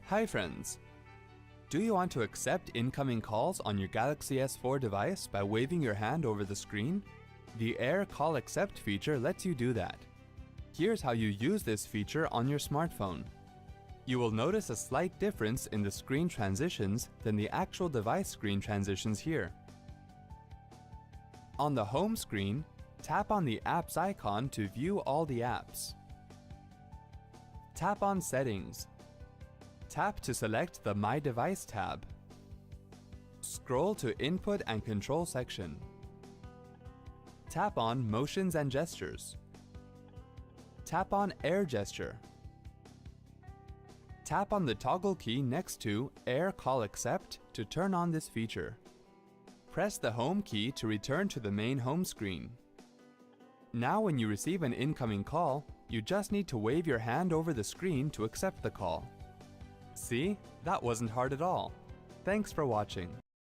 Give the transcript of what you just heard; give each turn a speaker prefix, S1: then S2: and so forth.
S1: Hi friends! Do you want to accept incoming calls on your Galaxy S4 device by waving your hand over the screen? The Air Call Accept feature lets you do that. Here's how you use this feature on your smartphone. You will notice a slight difference in the screen transitions than the actual device screen transitions here. On the home screen, tap on the apps icon to view all the apps. Tap on Settings. Tap to select the My Device tab. Scroll to Input and Control section. Tap on Motions and Gestures. Tap on Air Gesture. Tap on the toggle key next to Air Call Accept to turn on this feature. Press the Home key to return to the main home screen. Now when you receive an incoming call, you just need to wave your hand over the screen to accept the call. See? That wasn't hard at all. Thanks for watching.